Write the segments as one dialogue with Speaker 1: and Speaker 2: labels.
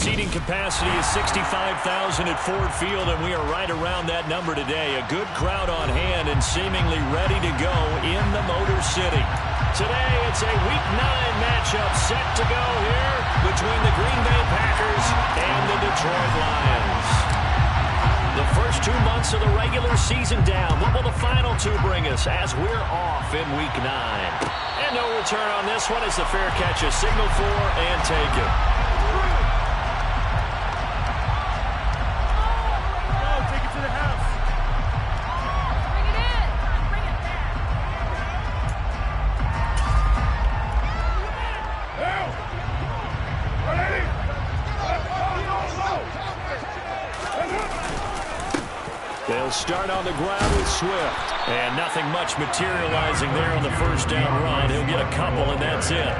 Speaker 1: Seating capacity is 65,000 at Ford Field, and we are right around that number today. A good crowd on hand and seemingly ready to go in the Motor City. Today, it's a Week 9 matchup set to go here between the Green Bay Packers and the Detroit Lions. The first 2 months of the regular season down. What will the final two bring us as we're off in Week 9? And no return on this one as the fair catch is signaled for and taken. They'll start on the ground with Swift. And nothing much materializing there on the first down run. He'll get a couple, and that's it.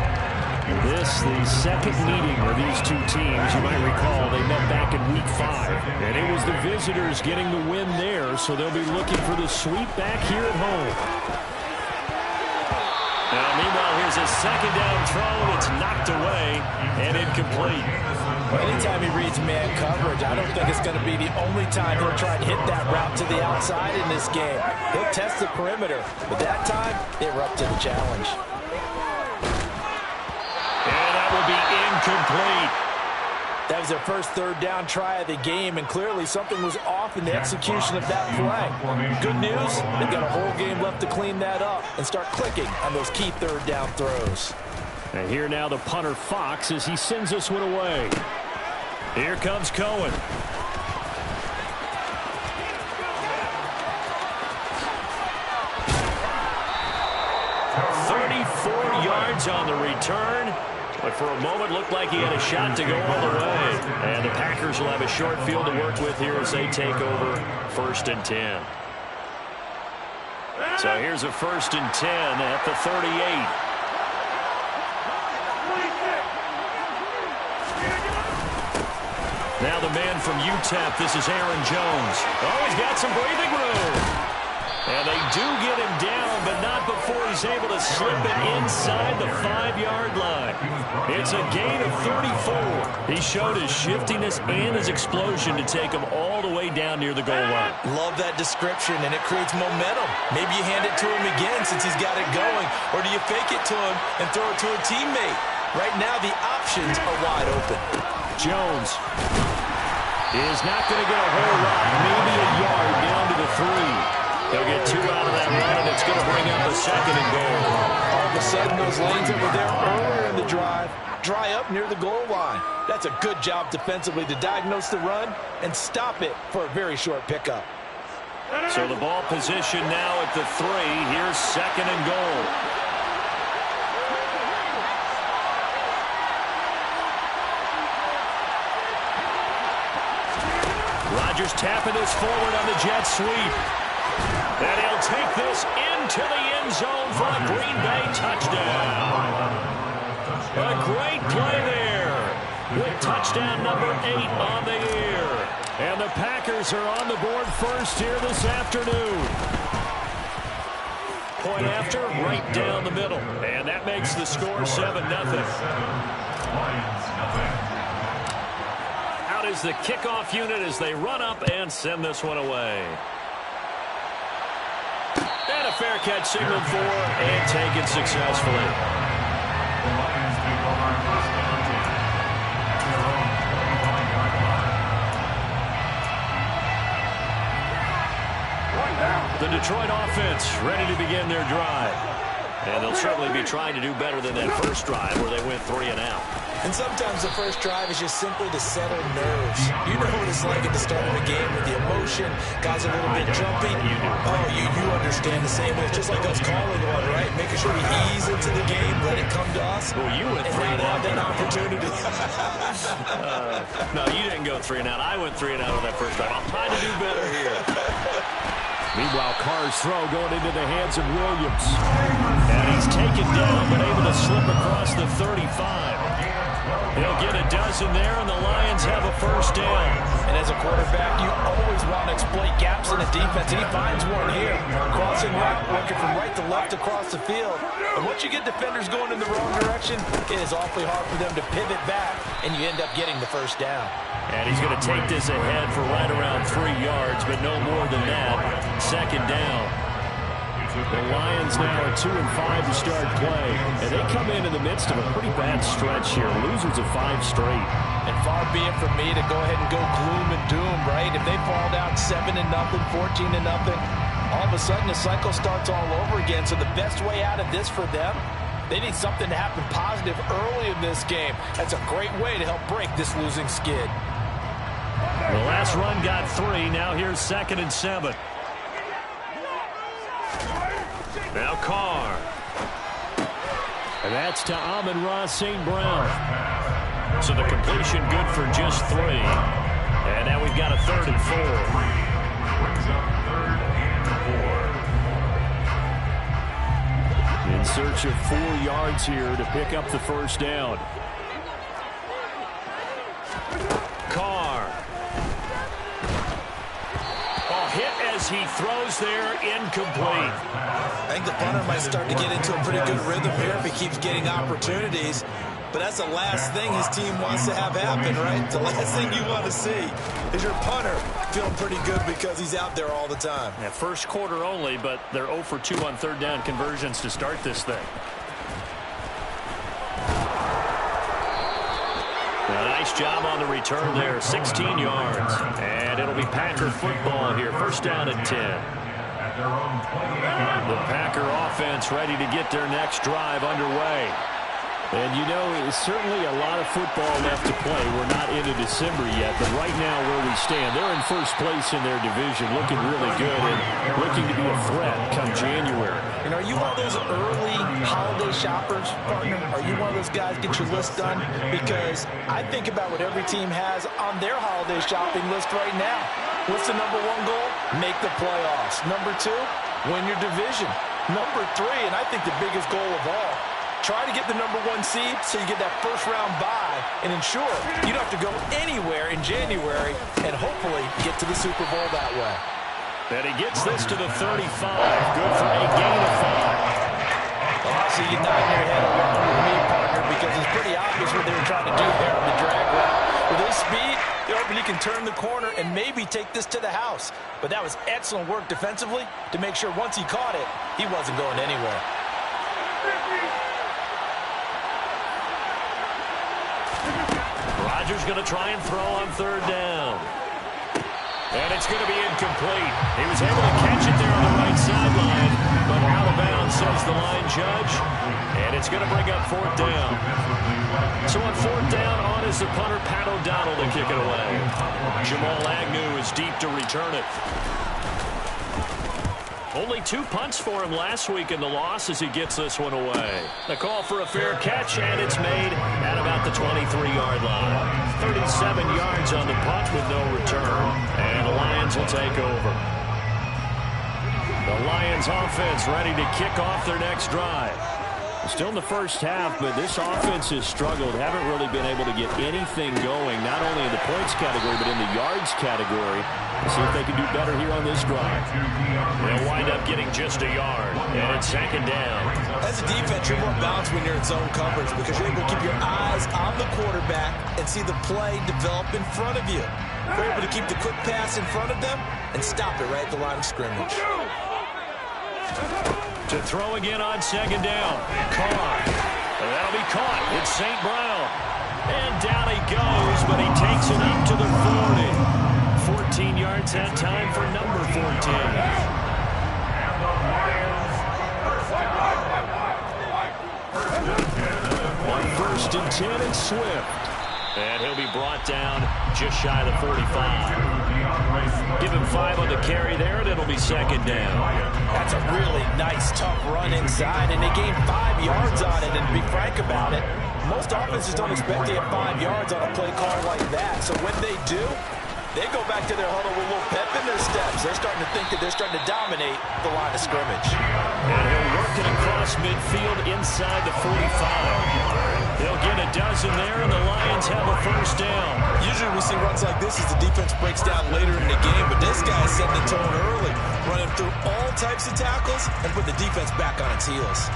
Speaker 1: This, the second meeting of these two teams. You might recall they met back in Week 5. And it was the visitors getting the win there, so they'll be looking for the sweep back here at home. Now, meanwhile, here's a second down throw. It's knocked away and incomplete.
Speaker 2: Well, anytime he reads man coverage, I don't think it's going to be the only time he'll try to hit that route to the outside in this game. He'll test the perimeter, but that time, they were up to the challenge.
Speaker 1: And that will be incomplete.
Speaker 2: That was their first third down try of the game, and clearly something was off in the execution of that play. Good news, they've got a whole game left to clean that up and start clicking on those key third down throws.
Speaker 1: And here now the punter Fox as he sends this one away. Here comes Cohen. 34 yards on the return. But for a moment, looked like he had a shot to go all the way. And the Packers will have a short field to work with here as they take over 1st and 10. So here's a 1st and 10 at the 38. Now the man from UTEP, this is Aaron Jones. Oh, he's got some breathing room. And they do get him down, but not before he's able to slip it inside the 5-yard line. It's a gain of 34. He showed his shiftiness and his explosion to take him all the way down near the goal line.
Speaker 2: Love that description, and it creates momentum. Maybe you hand it to him again since he's got it going, or do you fake it to him and throw it to a teammate? Right now, the options are wide open.
Speaker 1: Jones is not going to get a whole lot, maybe a yard down to the 3. They'll get 2 out of that run, and it's going to bring up a 2nd and goal.
Speaker 2: All of a sudden, those lanes that were there earlier in the drive dry up near the goal line. That's a good job defensively to diagnose the run and stop it for a very short pickup.
Speaker 1: So the ball position now at the 3. Here's 2nd and goal. Rodgers tapping this forward on the jet sweep. And he'll take this into the end zone for a Green Bay touchdown. A great play there with touchdown number 8 on the year. And the Packers are on the board first here this afternoon. Point after, right down the middle. And that makes the score 7-0. Out is the kickoff unit as they run up and send this one away. And a fair catch signaled for and taken successfully. The Detroit offense ready to begin their drive. And they'll certainly be trying to do better than that first drive where they went 3 and out.
Speaker 2: And sometimes the first drive is just simply to settle nerves. You know what it's like at the start of a game with the emotion, guys a little bit jumpy. Oh, you understand the same way. It's just like us calling on, right? Making sure we ease into the game, let it come to us.
Speaker 1: Well, you went 3 and out.
Speaker 2: That opportunity.
Speaker 1: No, you didn't go 3 and out. I went 3 and out on that first drive. I'm trying to do better here. Meanwhile, Carr's throw going into the hands of Williams. And he's taken down, but able to slip across the 35. He'll get 12 wasn't there, and the Lions have a first down.
Speaker 2: And as a quarterback, you always want to exploit gaps in the defense, and he finds one here. Crossing route, working from right to left across the field. And once you get defenders going in the wrong direction, it is awfully hard for them to pivot back, and you end up getting the first down.
Speaker 1: And he's going to take this ahead for right around 3 yards, but no more than that. Second down. The Lions now are 2-5 to start play, and they come in the midst of a pretty bad stretch here. Losers of 5 straight.
Speaker 2: And far be it from me to go ahead and go gloom and doom, right? If they fall down 7-0, 14-0, all of a sudden the cycle starts all over again. So the best way out of this for them, they need something to happen positive early in this game. That's a great way to help break this losing skid.
Speaker 1: The last run got 3. Now here's 2nd and 7. Now Carr. And that's to Amon-Ra St. Brown. So the completion good for just 3. And now we've got a 3rd and 4. In search of 4 yards here to pick up the first down. Carr. Hit as he throws there, incomplete.
Speaker 2: I think the punter might start to get into a pretty good rhythm here if he keeps getting opportunities. But that's the last thing his team wants to have happen, right? The last thing you want to see is your punter feeling pretty good because he's out there all the time.
Speaker 1: Yeah, first quarter only, but they're 0 for 2 on 3rd down conversions to start this thing. Nice job on the return there, 16 yards. And it'll be Packer football here, first down and 10. The Packer offense ready to get their next drive underway. And you know, it's certainly a lot of football left to play. We're not into December yet, but right now where we stand, they're in first place in their division, looking really good and looking to be a threat come January.
Speaker 2: And are you one of those early holiday shoppers, partner? Are you one of those guys get your list done? Because I think about what every team has on their holiday shopping list right now. What's the number 1 goal? Make the playoffs. Number 2, win your division. Number 3, and I think the biggest goal of all, try to get the number 1 seed so you get that first-round bye and ensure you don't have to go anywhere in January and hopefully get to the Super Bowl that way.
Speaker 1: And he gets this to the 35. Good for a gain of 5.
Speaker 2: Oh, I see you nodding your head along with me, partner, because it's pretty obvious what they were trying to do there on the drag route. With his speed, they're hoping he can turn the corner and maybe take this to the house. But that was excellent work defensively to make sure once he caught it, he wasn't going anywhere.
Speaker 1: Rodgers going to try and throw on 3rd down. And it's going to be incomplete. He was able to catch it there on the right sideline, but out of bounds, says the line judge. And it's going to bring up 4th down. So on 4th down, on is the punter, Pat O'Donnell, to kick it away. Jamal Agnew is deep to return it. Only 2 punts for him last week in the loss as he gets this one away. The call for a fair catch, and it's made at about the 23-yard line. 37 yards on the punt with no return, and the Lions will take over. The Lions offense ready to kick off their next drive. Still in the first half, but this offense has struggled. Haven't really been able to get anything going, not only in the points category, but in the yards category. Let's see if they can do better here on this drive. They'll wind up getting just a yard, and it's 2nd down.
Speaker 2: As a defense, you're more balanced when you're in zone coverage because you're able to keep your eyes on the quarterback and see the play develop in front of you. You're able to keep the quick pass in front of them and stop it right at the line of scrimmage.
Speaker 1: To throw again on 2nd down. Carr. That'll be caught. It's St. Brown. And down he goes, but he takes it up to the 40. 14 yards that time for number 14. On 1st and 10, it's Swift. And he'll be brought down just shy of the 45. Give him 5 on the carry there, and it'll be 2nd down.
Speaker 2: That's a really nice, tough run inside, and they gained 5 yards on it. And to be frank about it, most offenses don't expect to get 5 yards on a play call like that. So when they do, they go back to their huddle with a little pep in their steps. They're starting to think that they're starting to dominate the line of scrimmage.
Speaker 1: And he'll work it across midfield inside the 45. They'll get it dozen there, and the Lions have a first down.
Speaker 2: Usually we see runs like this as the defense breaks down later in the game, but this guy is setting the tone early, running through all types of tackles and put the defense back on its heels.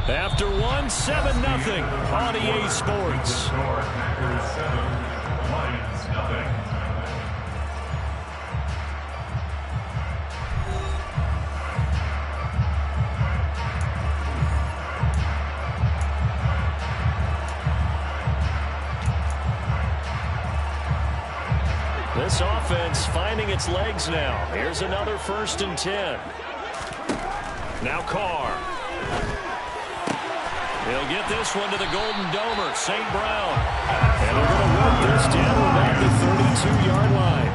Speaker 1: After one, 7-0 on EA Sports. This offense finding its legs now. Here's another 1st and 10. Now Carr. He'll get this one to the Golden Domer, St. Brown. And they're going to work this down about the 32-yard line.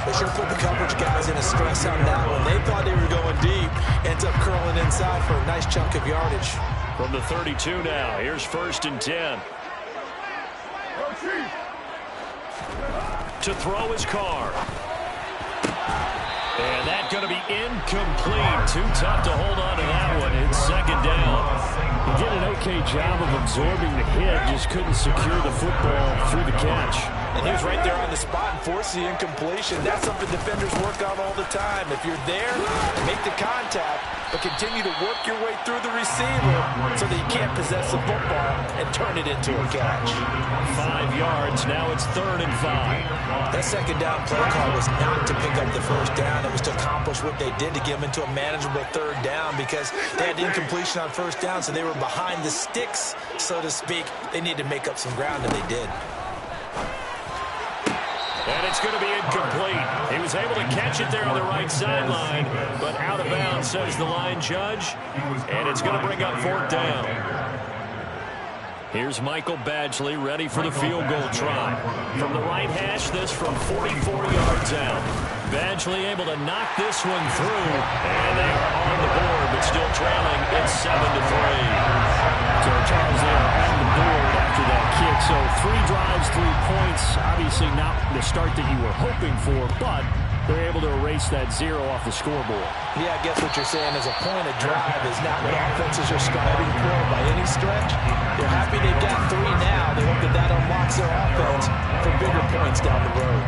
Speaker 2: They sure put the coverage guys in a stress on that one. They thought they were going deep. Ends up curling inside for a nice chunk of yardage.
Speaker 1: From the 32 now, here's 1st and 10. To throw his Carr. And that's going to be incomplete. Too tough to hold on to that one. It's 2nd down.
Speaker 3: He did an okay job of absorbing the hit, just couldn't secure the football through the catch.
Speaker 2: And he was right there on the spot and forced the incompletion. That's something defenders work on all the time. If you're there, make the contact, but continue to work your way through the receiver so that you can't possess the football and turn it into a catch.
Speaker 1: 5 yards. Now it's 3rd and 5.
Speaker 2: That 2nd down play call was not to pick up the 1st down. It was to accomplish what they did to get them into a manageable 3rd down because they had incompletion on 1st down, so they were behind the sticks, so to speak. They needed to make up some ground, and they did.
Speaker 1: And it's going to be incomplete. He was able to catch it there on the right sideline, but out of bounds, says the line judge. And it's going to bring up 4th down. Here's Michael Badgley ready for the field goal try. From the right hash, this from 44 yards out. Badgley able to knock this one through. And they are on the board, but still trailing. It's 7-3.
Speaker 3: So Charles, they are on the board after that kick. So 3 drives, 3 points. Obviously not the start that you were hoping for, but they're able to erase that 0 off the scoreboard.
Speaker 2: Yeah, I guess what you're saying is a point of drive is not what offenses are striving for by any stretch. They're happy they've got 3 now. They hope that that unlocks their offense for bigger points down the road.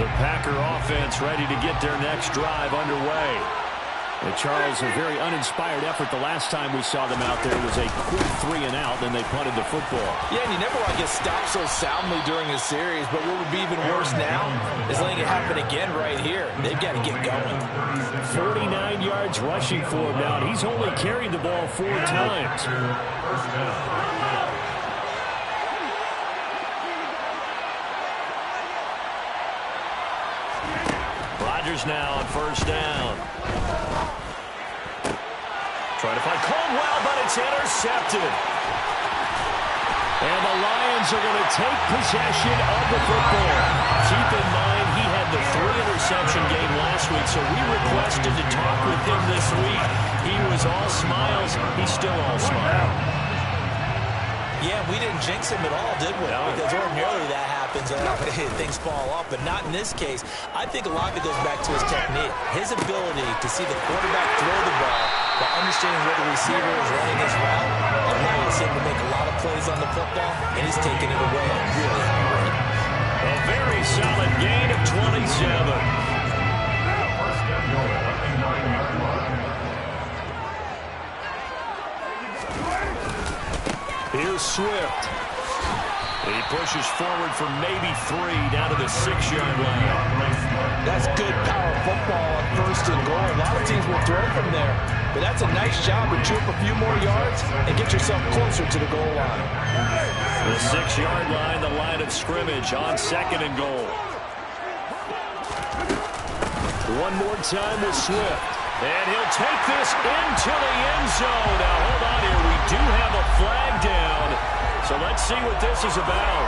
Speaker 1: The Packer offense ready to get their next drive underway.
Speaker 3: And Charles, a very uninspired effort. The last time we saw them out there was a quick 3 and out, then they punted the football.
Speaker 2: Yeah, and you never want to get stopped so soundly during a series, but what would be even worse now is letting it happen again right here. They've got to get going.
Speaker 3: 49 yards rushing for him now, and he's only carried the ball 4 times.
Speaker 1: Rodgers now on 1st down. Trying to find Caldwell, but it's intercepted. And the Lions are going to take possession of the football. Keep in mind, he had the 3-interception game last week, so we requested to talk with him this week. He was all smiles. He's still all smiles.
Speaker 2: Yeah, we didn't jinx him at all, did we? No. Because ordinarily that happens. Things fall off, but not in this case. I think a lot of it goes back to his technique. His ability to see the quarterback throw the ball by understanding where the receiver is running his route, allows him to make a lot of plays on the football, and he's taking it away at a really high rate.
Speaker 1: A very solid gain of 27. Here's Swift. He pushes forward for maybe 3 down to the 6-yard line.
Speaker 2: That's good power football on 1st and goal. A lot of teams will throw from there, but that's a nice job to chew up a few more yards and get yourself closer to the goal line.
Speaker 1: The 6-yard line, the line of scrimmage on 2nd and goal. One more time with Swift. And he'll take this into the end zone. Now, hold on here. We do have a flag down. So let's see what this is about.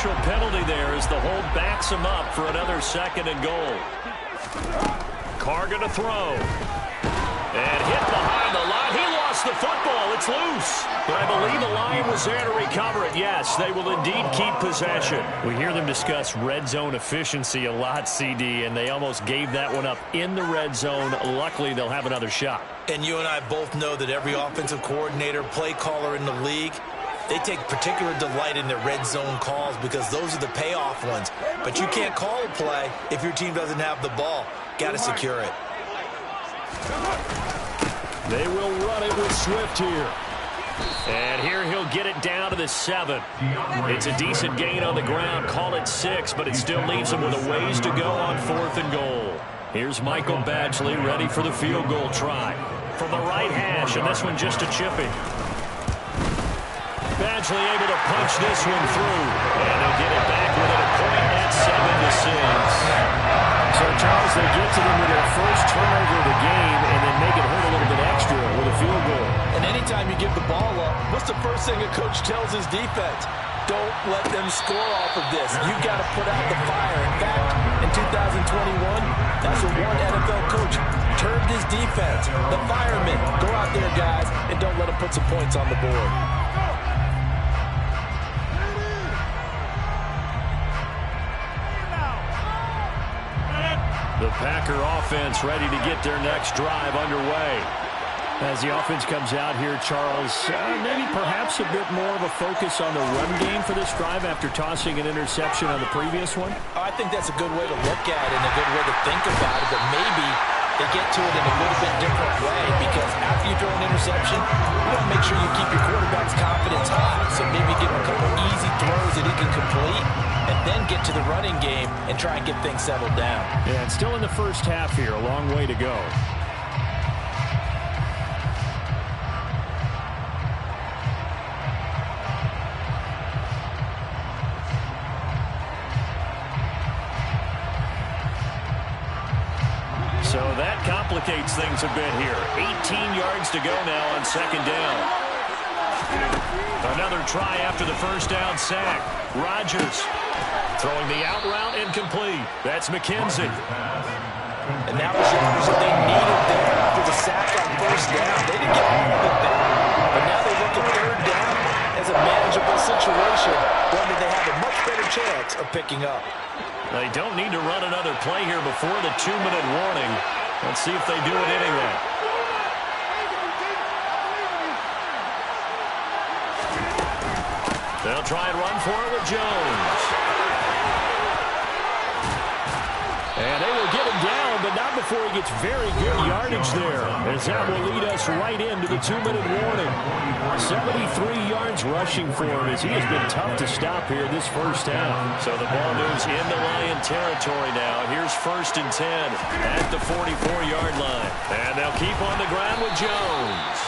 Speaker 1: initial penalty there as the hold backs him up for another 2nd and goal. Carr going to throw. And hit behind the line. He lost the football. It's loose. But I believe the line was there to recover it. Yes, they will indeed keep possession. We hear them discuss red zone efficiency a lot, CD, and they almost gave that one up in the red zone. Luckily, they'll have another shot.
Speaker 2: And you and I both know that every offensive coordinator, play caller in the league, they take particular delight in their red zone calls because those are the payoff ones. But you can't call a play if your team doesn't have the ball. Got to secure it.
Speaker 1: They will run it with Swift here. And here he'll get it down to the 7. It's a decent gain on the ground. Call it 6, but it still leaves him with a ways to go on 4th and goal. Here's Michael Badgley ready for the field goal try. From the right hash, and this one just a chipping. Badgley able to punch this one through. And he'll get it back within a point at 7-6.
Speaker 3: So, Charles, they get to them with their first turnover of the game and then make it hurt a little bit extra with a field goal.
Speaker 2: And anytime you give the ball up, what's the first thing a coach tells his defense? Don't let them score off of this. You've got to put out the fire. In fact, in 2021, that's what one NFL coach termed his defense. The firemen. Go out there, guys, and don't let them put some points on the board.
Speaker 1: The Packer offense ready to get their next drive underway.
Speaker 3: As the offense comes out here, Charles, maybe perhaps a bit more of a focus on the run game for this drive after tossing an interception on the previous one?
Speaker 2: I think that's a good way to look at it and a good way to think about it, but maybe they get to it in a little bit different way because after you throw an interception, you want to make sure you keep your quarterback's confidence high. So maybe give him a couple easy throws that he can complete and then get to the running game and try and get things settled down.
Speaker 3: Yeah, it's still in the first half here. A long way to go.
Speaker 1: So that complicates things a bit here. 18 yards to go now on 2nd down. Another try after the first down sack. Rodgers throwing the out route incomplete. That's McKenzie.
Speaker 2: And that was yardage that they needed there after the sack on first down. They didn't get all of it back, but now they look at 3rd down as a manageable situation, one that they have a much better chance of picking up.
Speaker 1: They don't need to run another play here before the 2-minute warning. Let's see if they do it anyway. They'll try and run for it with Jones. And they will get him down, but not before he gets very good yardage there, as that will lead us right into the 2-minute warning. 73 yards rushing for him as he has been tough to stop here this first half. So the ball moves into Lion territory now. Here's 1st and 10 at the 44-yard line. And they'll keep on the ground with Jones.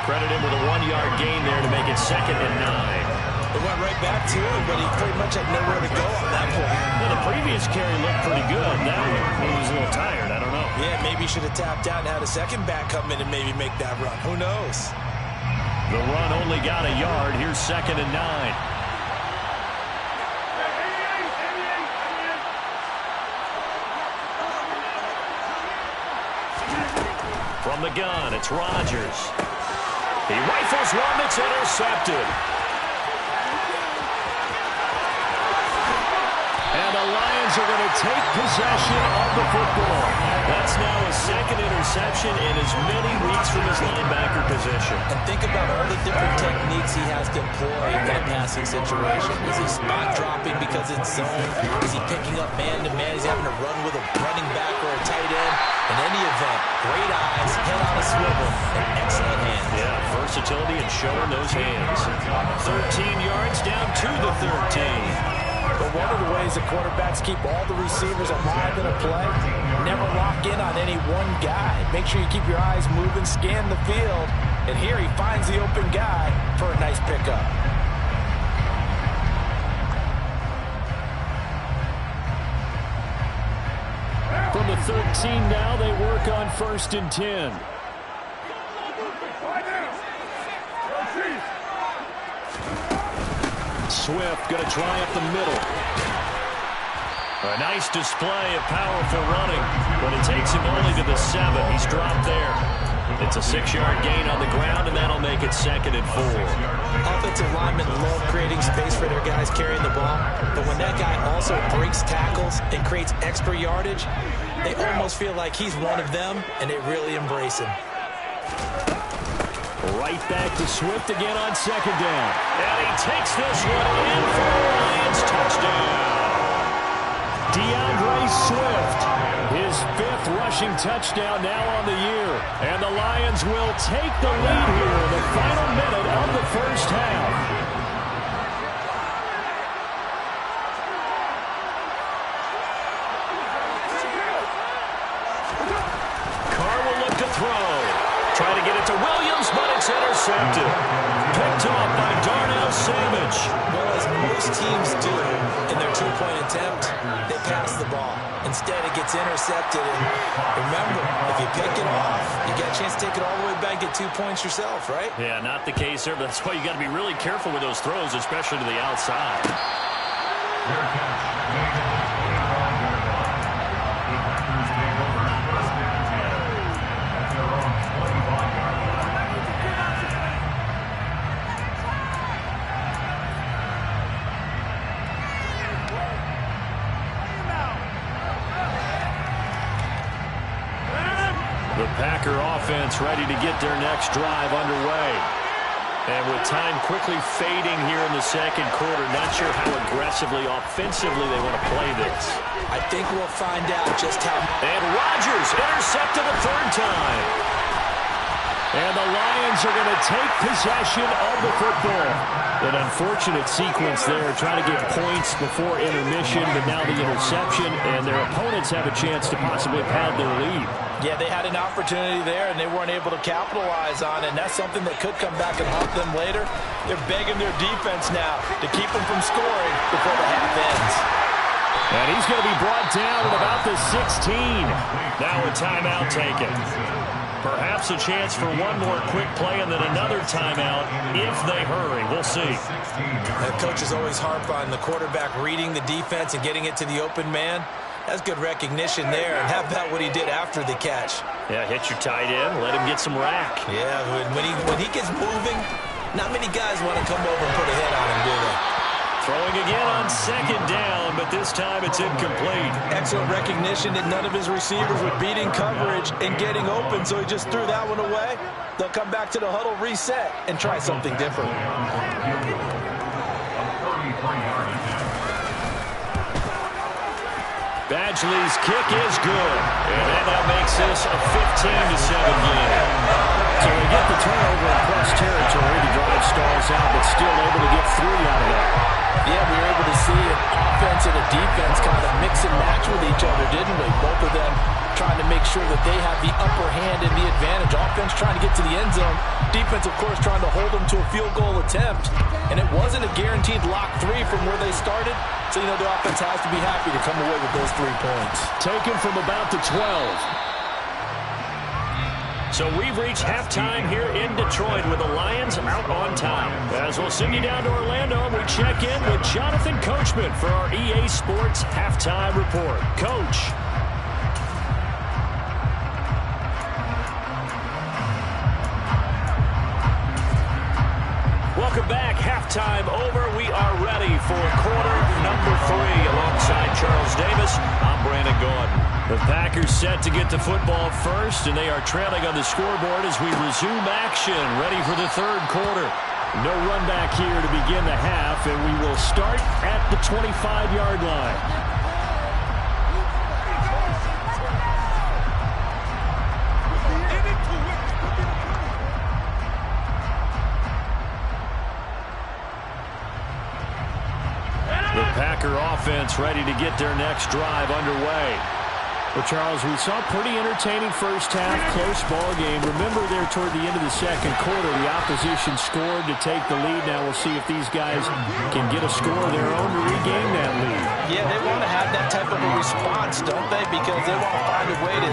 Speaker 1: Credit him with a 1-yard gain there to make it 2nd and 9.
Speaker 2: They went right back to him, but he pretty much had nowhere to go on that point.
Speaker 1: Well, the previous carry looked pretty good. That one, he was a little tired. I don't know.
Speaker 2: Yeah, maybe he should have tapped out and had a second back come in and maybe make that run. Who knows?
Speaker 1: The run only got a yard. Here's 2nd and 9. From the gun, it's Rodgers. He rifles one that's intercepted. And the Lions are going to take possession of the football. That's now his 2nd interception in as many weeks from his linebacker position.
Speaker 2: And think about all the different techniques he has to employ in that passing situation. Is he spot dropping because it's zone? Is he picking up man-to-man? He's having to run with a running back or a tight end. In any event, great eyes, head on a swivel, and excellent hands.
Speaker 1: Yeah, versatility and showing those hands. 13 yards down to the 13.
Speaker 2: But one of the ways the quarterbacks keep all the receivers alive in a play, never lock in on any one guy. Make sure you keep your eyes moving, scan the field, and here he finds the open guy for a nice pickup.
Speaker 3: From the 13 now, they work on 1st and 10.
Speaker 1: Swift going to try up the middle. A nice display of powerful running, but it takes him only to the 7. He's dropped there. It's a 6-yard gain on the ground, and that'll make it 2nd and 4.
Speaker 2: Offensive linemen love creating space for their guys carrying the ball, but when that guy also breaks tackles and creates extra yardage, they almost feel like he's one of them, and they really embrace him.
Speaker 1: Right back to Swift again on 2nd down. And he takes this one in for a Lions touchdown. DeAndre Swift, his 5th rushing touchdown now on the year. And the Lions will take the lead here in the final minute of the first half. Carr will look to throw. Try to get it to Williams, but it's intercepted. Picked off by Darnell Savage.
Speaker 2: Well, as most teams do in their 2-point attempt, they pass the ball. Instead, it gets intercepted. And remember, if you pick it off, you get a chance to take it all the way back and get 2 points yourself, right?
Speaker 1: Yeah, not the case there, but that's why you got to be really careful with those throws, especially to the outside. The Packer offense ready to get their next drive underway. And with time quickly fading here in the 2nd quarter, not sure how aggressively, offensively they want to play this.
Speaker 2: I think we'll find out just how.
Speaker 1: And Rodgers intercepted a 3rd time. And the Lions are going to take possession of the football. An unfortunate sequence there, trying to get points before intermission, but now the interception, and their opponents have a chance to possibly pad their lead.
Speaker 2: Yeah, they had an opportunity there, and they weren't able to capitalize on it, and that's something that could come back and haunt them later. They're begging their defense now to keep them from scoring before the half ends.
Speaker 1: And he's going to be brought down at about the 16. Now a timeout taken. Perhaps a chance for one more quick play and then another timeout if they hurry. We'll see.
Speaker 2: Coaches always harp on the quarterback reading the defense and getting it to the open man. That's good recognition there. And how about what he did after the catch?
Speaker 1: Yeah, hit your tight end, let him get some rack.
Speaker 2: Yeah, when he gets moving, not many guys want to come over and put a hit on him, do they?
Speaker 1: Throwing again on 2nd down, but this time it's incomplete.
Speaker 2: Excellent recognition that none of his receivers were beating coverage and getting open, so he just threw that one away. They'll come back to the huddle, reset, and try something different.
Speaker 1: Badgley's kick is good, and that makes this a 15-7 game. So they get the turnover in plus territory. The drive stalls out, but still able to get 3 out of that.
Speaker 2: Yeah, we were able to see an offense and a defense kind of mix and match with each other, didn't we? Both of them trying to make sure that they have the upper hand and the advantage. Offense trying to get to the end zone. Defense, of course, trying to hold them to a field goal attempt. And it wasn't a guaranteed lock 3 from where they started. So, the offense has to be happy to come away with those 3 points.
Speaker 1: Taken from about the 12. So we've reached halftime here in Detroit with the Lions out on top. As we'll send you down to Orlando, we check in with Jonathan Coachman for our EA Sports Halftime Report. Coach. Welcome back. Halftime over. We are ready for quarter number 3 alongside Charles Davis. I'm Brandon Gordon. The Packers set to get the football first, and they are trailing on the scoreboard as we resume action, ready for the 3rd quarter. No run back here to begin the half, and we will start at the 25-yard line. The Packer offense ready to get their next drive underway. Well, Charles, we saw a pretty entertaining first half, close ball game. Remember there toward the end of the 2nd quarter, the opposition scored to take the lead. Now we'll see if these guys can get a score of their own to regain that lead.
Speaker 2: Yeah, they want to have that type of a response, don't they? Because they want to find a way to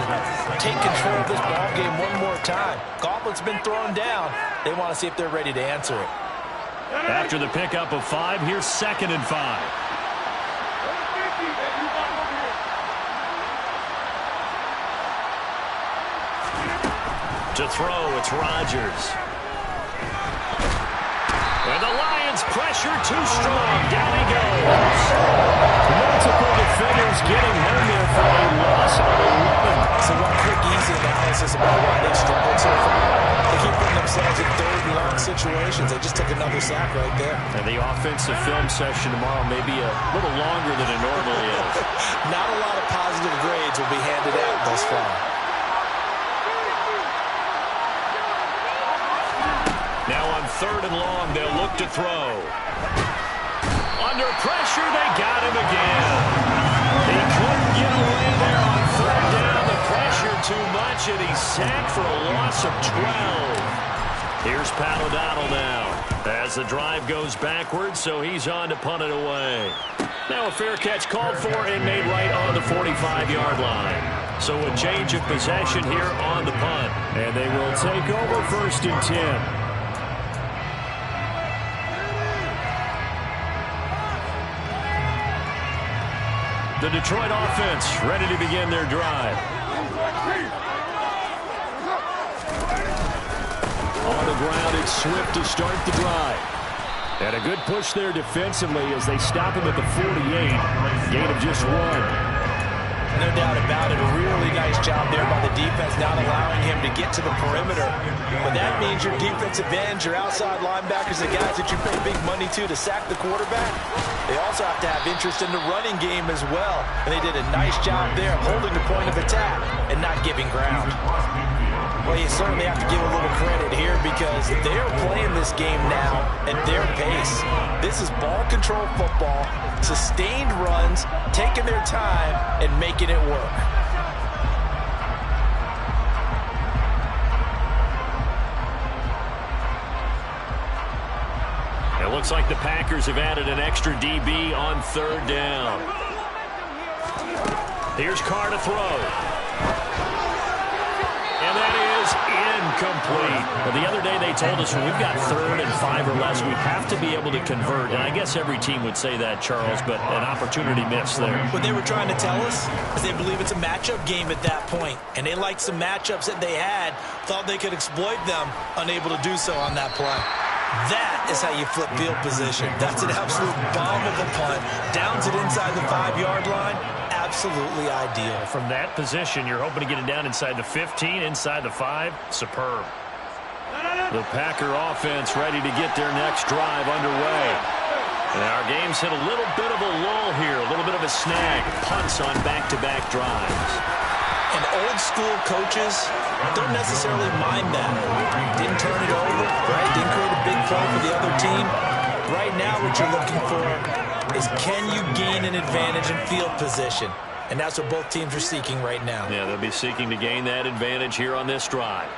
Speaker 2: take control of this ball game one more time. Gauntlet's been thrown down. They want to see if they're ready to answer it.
Speaker 1: After the pickup of 5, here's 2nd and 5. To throw, it's Rodgers. And the Lions pressure too strong. Down he goes.
Speaker 3: Multiple defenders getting home there for a loss of 11.
Speaker 2: So one quick, easy analysis about why they struggled so far. They keep putting themselves in 3rd and long situations. They just took another sack right there.
Speaker 1: And the offensive film session tomorrow may be a little longer than it normally is.
Speaker 2: Not a lot of positive grades will be handed out thus far.
Speaker 1: Now on 3rd and long, they'll look to throw. Under pressure, they got him again. He couldn't get away there on 3rd down. The pressure too much, and he's sacked for a loss of 12. Here's Pat O'Donnell now as the drive goes backwards, so he's on to punt it away. Now a fair catch called for and made right on the 45-yard line. So a change of possession here on the punt.
Speaker 3: And they will take over 1st and 10.
Speaker 1: The Detroit offense ready to begin their drive. On the ground, it's Swift to start the drive. And a good push there defensively as they stop him at the 48. Gain of just 1.
Speaker 2: No doubt about it. A really nice job there by the defense, not allowing him to get to the perimeter. But that means your defensive ends, your outside linebackers, the guys that you pay big money to sack the quarterback, they also have to have interest in the running game as well. And they did a nice job there holding the point of attack and not giving ground. Well, you certainly have to give a little credit here because they're playing this game now at their pace. This is ball control football, sustained runs, taking their time, and making it work.
Speaker 1: It looks like the Packers have added an extra DB on 3rd down. Here's Carr to throw. And that is incomplete. Well, the other day they told us when we've got 3rd and 5 or less, we have to be able to convert. And I guess every team would say that, Charles, but an opportunity missed there.
Speaker 2: What they were trying to tell us is they believe it's a matchup game at that point. And they liked some matchups that they had, thought they could exploit them, unable to do so on that play. That is how you flip field position. That's an absolute bomb of a punt. Downs it inside the 5-yard line. Absolutely ideal.
Speaker 1: From that position, you're hoping to get it down inside the 15, inside the 5. Superb. The Packer offense ready to get their next drive underway. And our game's hit a little bit of a lull here, a little bit of a snag. Punts on back-to-back drives.
Speaker 2: And old-school coaches don't necessarily mind that. Didn't turn it over, right? Didn't create a big play for the other team. Right now, what you're looking for is can you gain an advantage in field position? And that's what both teams are seeking right now.
Speaker 1: Yeah, they'll be seeking to gain that advantage here on this drive.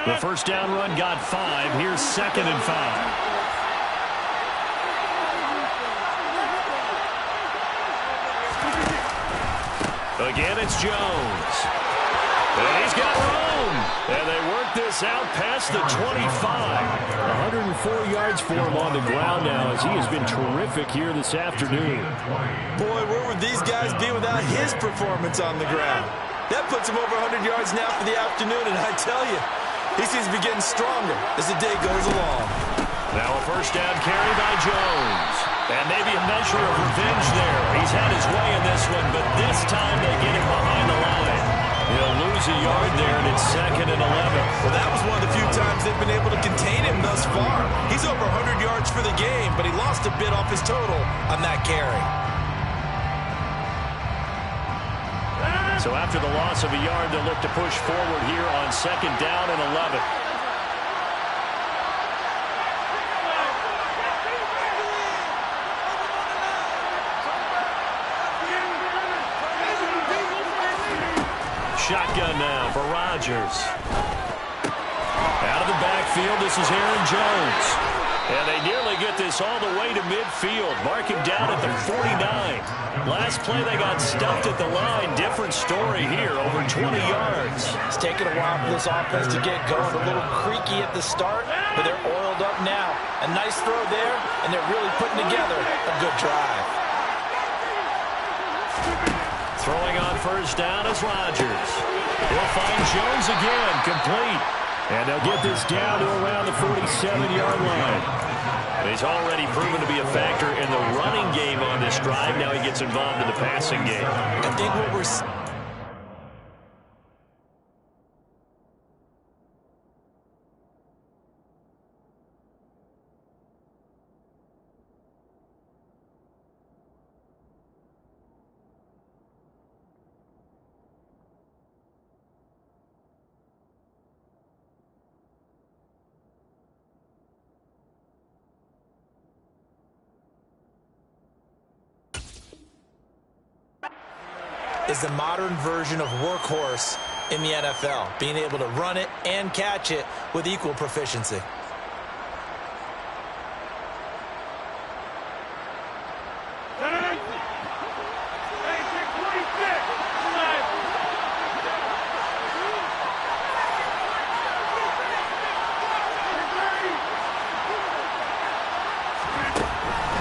Speaker 1: The first down run got 5. Here's 2nd and 5. Again, it's Jones. And he's got room. And they work this out past the 25.
Speaker 3: 104 yards for him on the ground now as he has been terrific here this afternoon.
Speaker 2: Boy, where would these guys be without his performance on the ground? That puts him over 100 yards now for the afternoon, and I tell you, he seems to be getting stronger as the day goes along.
Speaker 1: Now a first down carry by Jones. And maybe a measure of revenge there. He's had his way in this one, but this time they get him behind the line. He'll lose a yard there, and it's 2nd and 11.
Speaker 2: Well, that was one of the few times they've been able to contain him thus far. He's over 100 yards for the game, but he lost a bit off his total on that carry.
Speaker 1: So after the loss of a yard, they'll look to push forward here on 2nd down and 11. Shotgun now for Rodgers. Out of the backfield, this is Aaron Jones. And they nearly get this all the way to midfield. Mark him down at the 49. Last play they got stuffed at the line. Different story here, over 20 yards.
Speaker 2: It's taken a while for this offense to get going. A little creaky at the start, but they're oiled up now. A nice throw there, and they're really putting together a good drive.
Speaker 1: Throwing on first down is Rodgers. He'll find Jones again, complete. And they'll get this down to around the 47-yard line. He's already proven to be a factor in the running game on this drive. Now he gets involved in the passing game.
Speaker 2: I think what we're... is the modern version of workhorse in the NFL, being able to run it and catch it with equal proficiency.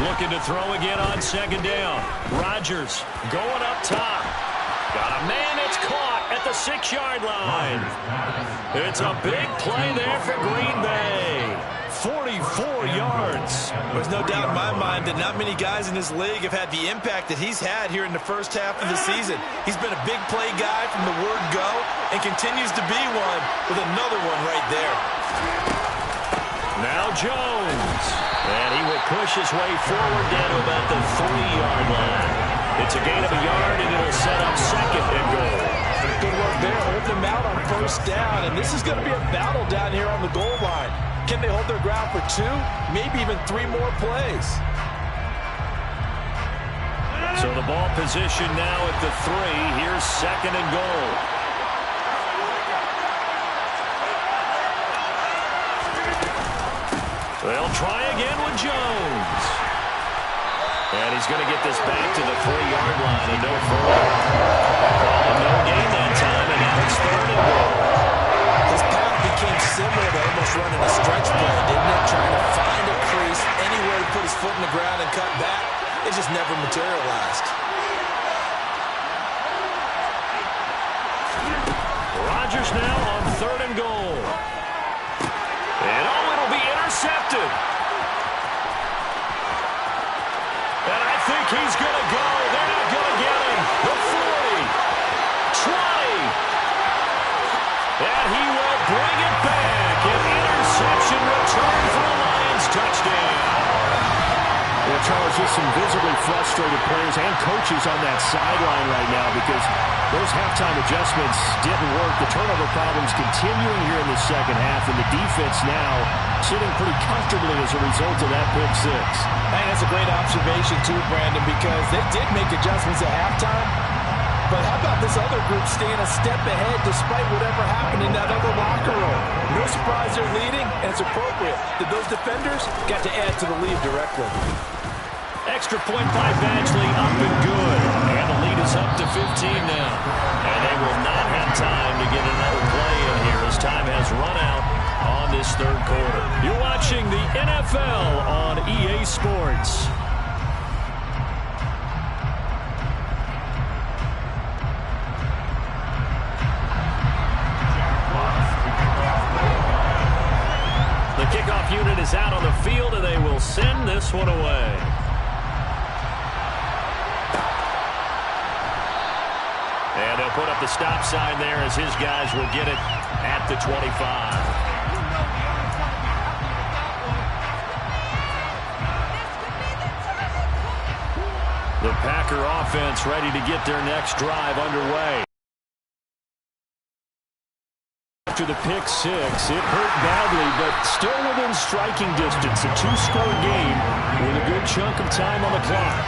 Speaker 1: Looking to throw again on second down. Rodgers going up top. Got a man that's caught at the 6-yard line. It's a big play there for Green Bay. 44 yards.
Speaker 2: There's no doubt in my mind that not many guys in this league have had the impact that he's had here in the first half of the season. He's been a big play guy from the word go and continues to be one with another one right there.
Speaker 1: Now Jones. And he will push his way forward down to about the 3-yard line. It's a gain of a yard, and it'll set up second and goal.
Speaker 2: Good work there, holding them out on first down. And this is going to be a battle down here on the goal line. Can they hold their ground for 2, maybe even 3 more plays?
Speaker 1: So the ball position now at the 3. Here's second and goal. They'll try again with Jones. And he's going to get this back to the 3-yard line and no further. No gain that time, and now it's third and goal.
Speaker 2: His path became similar to almost running a stretch play, didn't it? Trying to find a crease, anywhere to put his foot in the ground and cut back. It just never materialized.
Speaker 1: Rodgers now on third and goal. And it'll be intercepted. And I think he's going to go. They're not going to get him. The 40, 20. And he will bring it back. An interception return for a Lions touchdown.
Speaker 3: Well, Charles, just some visibly frustrated players and coaches on that sideline right now because those halftime adjustments didn't work. The turnover problems continuing here in the second half, and the defense now sitting pretty comfortably as a result of that pick 6.
Speaker 2: Man, that's a great observation too, Brandon, because they did make adjustments at halftime. But how about this other group staying a step ahead despite whatever happened in that other locker room? No surprise they're leading, and it's appropriate that those defenders got to add to the lead directly.
Speaker 1: Extra point by Badgley, up and good. And the lead is up to 15 now. And they will not have time to get another play in here as time has run out on this third quarter. You're watching the NFL on EA Sports. The kickoff unit is out on the field, and they will send this one away. And they'll put up the stop sign there as his guys will get it at the 25. The Packer offense ready to get their next drive underway. After the pick 6, it hurt badly, but still within striking distance. A 2-score game with a good chunk of time on the clock.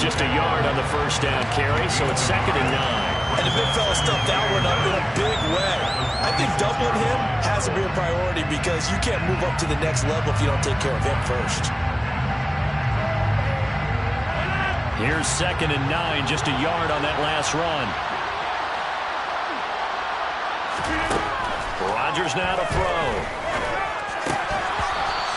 Speaker 1: Just a yard on the first down carry, so it's second and 9.
Speaker 2: And the big fella stuffed that one up in a big way. I think doubling him has to be a priority because you can't move up to the next level if you don't take care of him first.
Speaker 1: Here's 2nd and 9, just a yard on that last run. Rodgers now to throw.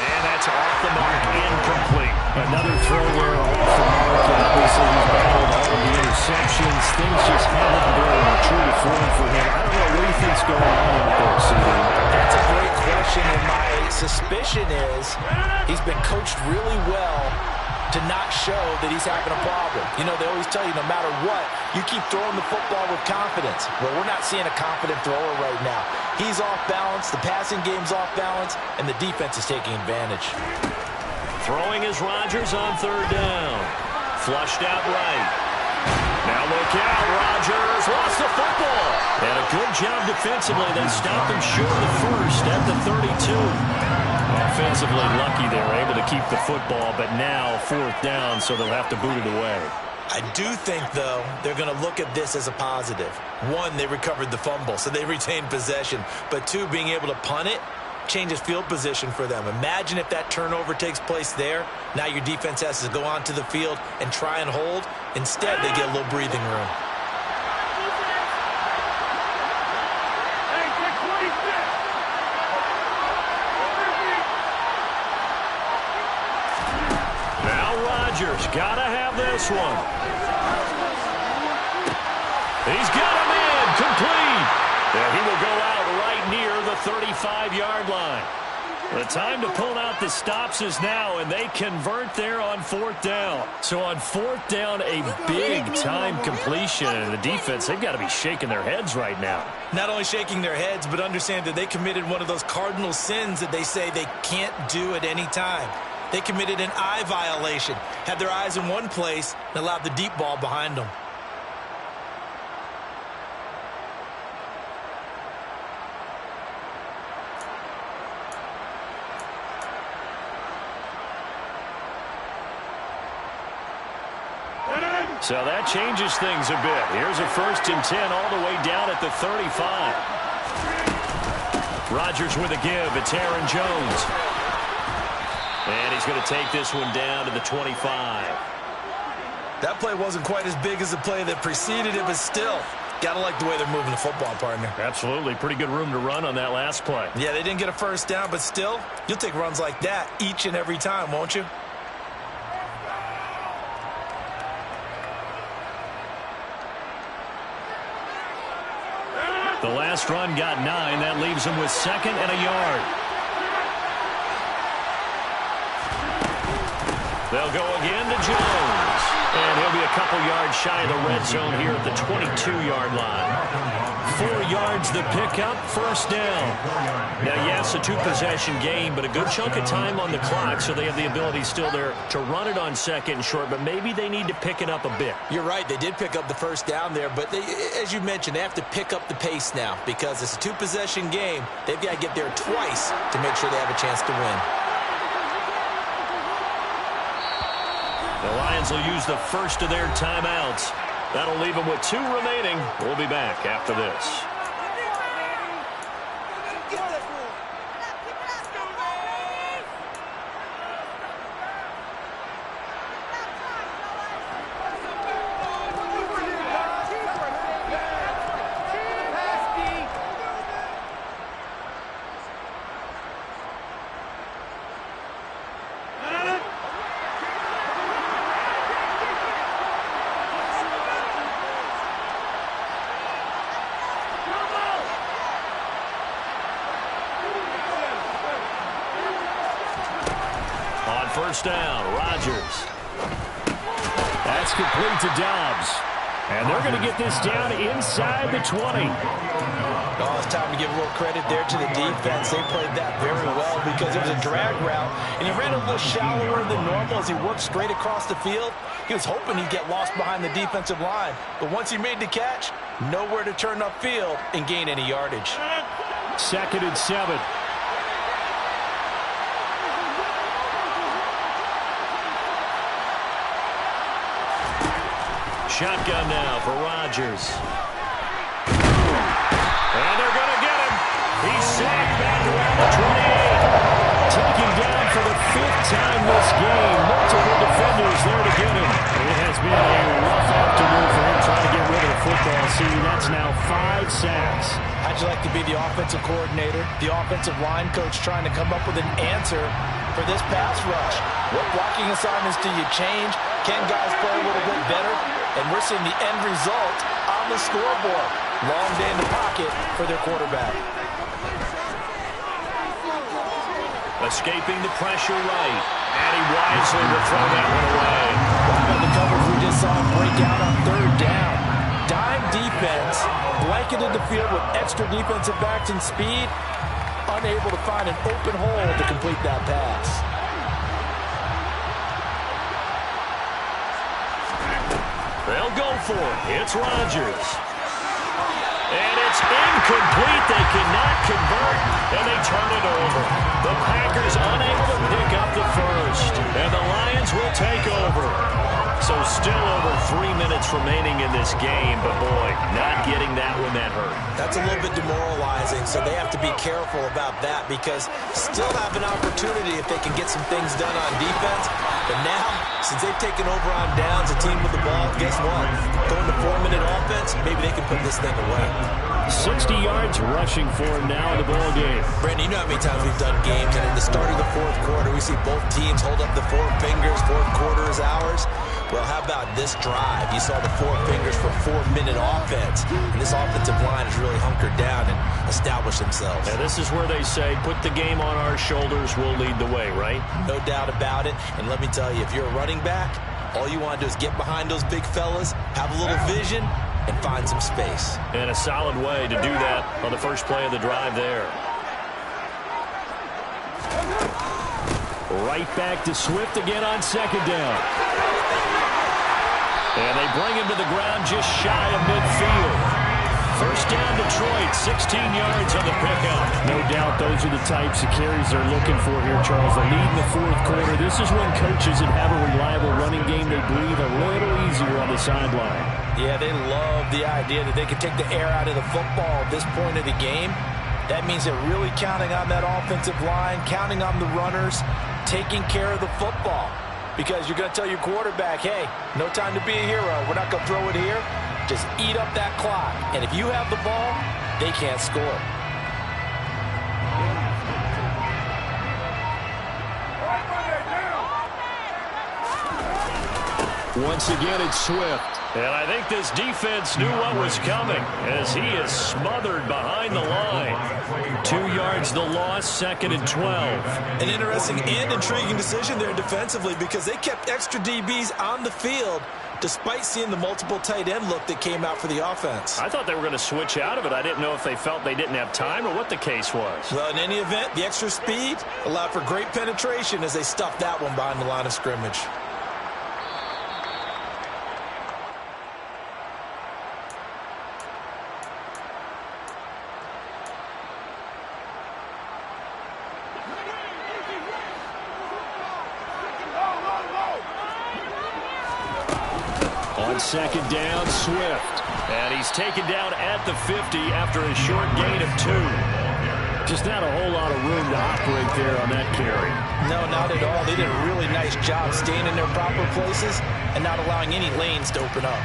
Speaker 1: And that's off the mark, incomplete.
Speaker 3: Another throw there off the mark, and obviously he's battled all of the interceptions. Things just haven't been true to form for him. I don't know what he thinks going on out there, CD.
Speaker 2: That's a great question, and my suspicion is he's been coached really well to not show that he's having a problem. You know, they always tell you no matter what, you keep throwing the football with confidence. Well, we're not seeing a confident thrower right now. He's off balance, the passing game's off balance, and the defense is taking advantage.
Speaker 1: Throwing is Rodgers on 3rd down. Flushed out right. Now look out, Rodgers lost the football. And a good job defensively. They stopped him short of the first at the 32. Offensively lucky they were able to keep the football, but now 4th down, so they'll have to boot it away.
Speaker 2: I do think, though, they're going to look at this as a positive. 1, they recovered the fumble, so they retained possession. But 2, being able to punt it changes field position for them. Imagine if that turnover takes place there. Now your defense has to go onto the field and try and hold. Instead, they get a little breathing room.
Speaker 1: Rodgers got to have this one. He's got him in, complete. And he will go out right near the 35-yard line. The time to pull out the stops is now, and they convert there on 4th down. So on 4th down, a big-time completion. And the defense, they've got to be shaking their heads right now.
Speaker 2: Not only shaking their heads, but understand that they committed one of those cardinal sins that they say they can't do at any time. They committed an eye violation, had their eyes in one place, and allowed the deep ball behind them.
Speaker 1: So that changes things a bit. Here's a 1st and 10 all the way down at the 35. Rodgers with a give. It's Aaron Jones. And he's going to take this one down to the 25.
Speaker 2: That play wasn't quite as big as the play that preceded it, but still, got to like the way they're moving the football, partner.
Speaker 1: Absolutely. Pretty good room to run on that last play.
Speaker 2: Yeah, they didn't get a 1st down, but still, you'll take runs like that each and every time, won't you?
Speaker 1: The last run got 9. That leaves him with 2nd and a yard. They'll go again to Jones. And he'll be a couple yards shy of the red zone here at the 22-yard line. 4 yards the pickup, 1st down. Now, yes, a 2-possession game, but a good chunk of time on the clock, so they have the ability still there to run it on 2nd and short, but maybe they need to pick it up a bit.
Speaker 2: You're right. They did pick up the 1st down there, but as you mentioned, they have to pick up the pace now because it's a 2-possession game. They've got to get there twice to make sure they have a chance to win.
Speaker 1: The Lions will use the first of their timeouts. That'll leave them with 2 remaining. We'll be back after this. First down, Rodgers.
Speaker 3: That's complete to Dobbs. And they're going to get this down inside the 20.
Speaker 2: Oh, it's time to give a little credit there to the defense. They played that very well because it was a drag route, and he ran a little shallower than normal as he worked straight across the field. He was hoping he'd get lost behind the defensive line, but once he made the catch, nowhere to turn upfield and gain any yardage.
Speaker 3: 2nd and 7.
Speaker 1: Shotgun now for Rodgers. And they're going to get him. 28. Taken down for the 5th time this game. Multiple defenders there to get him.
Speaker 3: It has been a rough afternoon for him trying to get rid of the football. See, that's now 5 sacks.
Speaker 2: How'd you like to be the offensive coordinator, the offensive line coach trying to come up with an answer for this pass rush? What blocking assignments do you change? Can guys play a little bit better? And we're seeing the end result on the scoreboard. Long day in the pocket for their quarterback.
Speaker 1: Escaping the pressure right. And he wisely will throw that one away.
Speaker 2: How about the coverage we just saw him break out on 3rd down? Dime defense, blanketed the field with extra defensive backs and speed, unable to find an open hole to complete that pass.
Speaker 1: They'll go for it. It's Rodgers. And it's incomplete. They cannot convert, and they turn it over. The Packers unable to pick up the first, and the Lions will take over. So still over 3 minutes remaining in this game, but boy, not getting that one that hurt.
Speaker 2: That's a little bit demoralizing, so they have to be careful about that because still have an opportunity if they can get some things done on defense. But now, since they've taken over on downs, a team with the ball, guess what? Going to 4-minute offense, maybe they can put this thing away.
Speaker 3: 60 yards rushing for him now in the ball game.
Speaker 2: Brandon, you know how many times we've done games, and in the start of the 4th quarter, we see both teams hold up the 4 fingers, 4th quarter is ours. Well, how about this drive? You saw the 4 fingers for 4-minute offense, and this offensive line has really hunkered down and established themselves.
Speaker 1: Now, this is where they say, put the game on our shoulders, we'll lead the way, right?
Speaker 2: No doubt about it, and let me tell you, if you're a running back, all you want to do is get behind those big fellas, have a little vision, and find some space.
Speaker 1: And a solid way to do that on the first play of the drive there. Right back to Swift again on 2nd down. And they bring him to the ground just shy of midfield. First down, Detroit, 16 yards on the pickup.
Speaker 3: No doubt those are the types of carries they're looking for here, Charles. They lead in the 4th quarter. This is when coaches that have a reliable running game, they breathe a little easier on the sideline.
Speaker 2: Yeah, they love the idea that they can take the air out of the football at this point of the game. That means they're really counting on that offensive line, counting on the runners, taking care of the football. Because you're going to tell your quarterback, hey, no time to be a hero. We're not going to throw it here. Just eat up that clock. And if you have the ball, they can't score.
Speaker 3: Once again, it's Swift.
Speaker 1: And I think this defense knew what was coming as he is smothered behind the line. 2 yards the loss, 2nd and 12.
Speaker 2: An interesting and intriguing decision there defensively because they kept extra DBs on the field despite seeing the multiple tight end look that came out for the offense.
Speaker 1: I thought they were going to switch out of it. I didn't know if they felt they didn't have time or what the case was.
Speaker 2: Well, in any event, the extra speed allowed for great penetration as they stuffed that one behind the line of scrimmage.
Speaker 3: On 2nd down, Swift.
Speaker 1: And he's taken down at the 50 after a short gain of 2.
Speaker 3: Just not a whole lot of room to operate there on that carry.
Speaker 2: No, not at all. They did a really nice job staying in their proper places and not allowing any lanes to open up.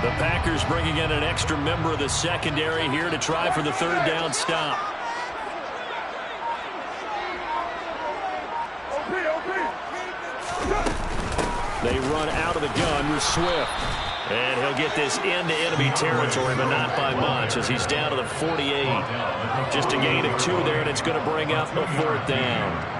Speaker 1: The Packers bringing in an extra member of the secondary here to try for the 3rd down stop.
Speaker 3: They run out of the gun with Swift.
Speaker 1: And he'll get this into enemy territory, but not by much as he's down to the 48. Just a gain of 2 there, and it's going to bring up a 4th down.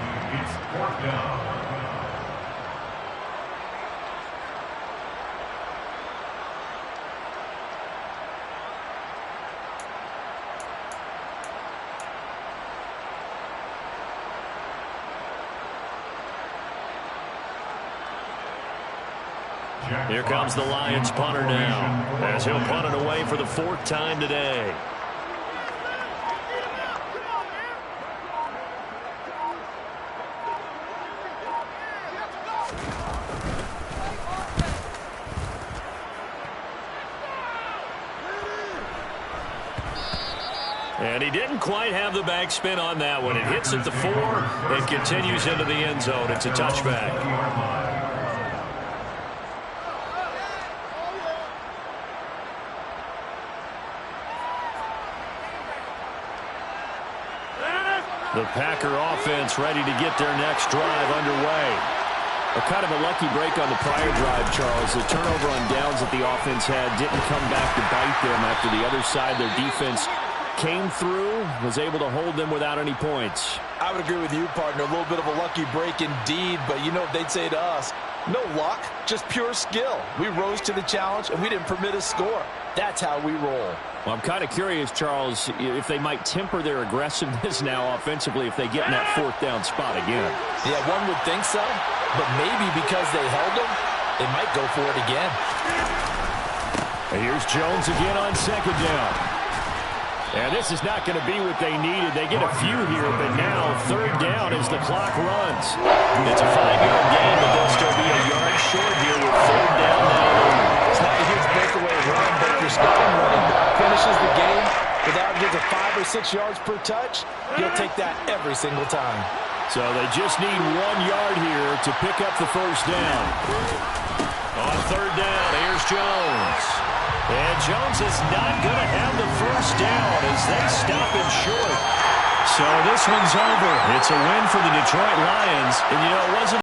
Speaker 1: Here comes the Lions punter now, as he'll punt it away for the 4th time today. And he didn't quite have the backspin on that one. It hits at the 4 and continues into the end zone. It's a touchback. The Packer offense ready to get their next drive underway. A kind of a lucky break on the prior drive, Charles. The turnover on downs that the offense had didn't come back to bite them after the other side. Their defense came through, was able to hold them without any points.
Speaker 2: I would agree with you, partner. A little bit of a lucky break indeed, but you know what they'd say to us? No luck, just pure skill. We rose to the challenge, and we didn't permit a score. That's how we roll.
Speaker 1: Well, I'm kind of curious, Charles, if they might temper their aggressiveness now offensively if they get in that 4th down spot again.
Speaker 2: Yeah, one would think so, but maybe because they held them, they might go for it again.
Speaker 1: And here's Jones again on 2nd down. And this is not going to be what they needed. They get a few here, but now 3rd down as the clock runs. It's a 5-yard gain, but they'll still be a yard short here with 3rd down now.
Speaker 2: It's not a huge breakaway run, but if your starting running back finishes the game without just 5 or 6 yards per touch, you'll take that every single time.
Speaker 1: So they just need 1 yard here to pick up the 1st down. On 3rd down, here's Jones. And Jones is not going to have the 1st down as they stop him short. So this one's over. It's a win for the Detroit Lions. And, you know, it wasn't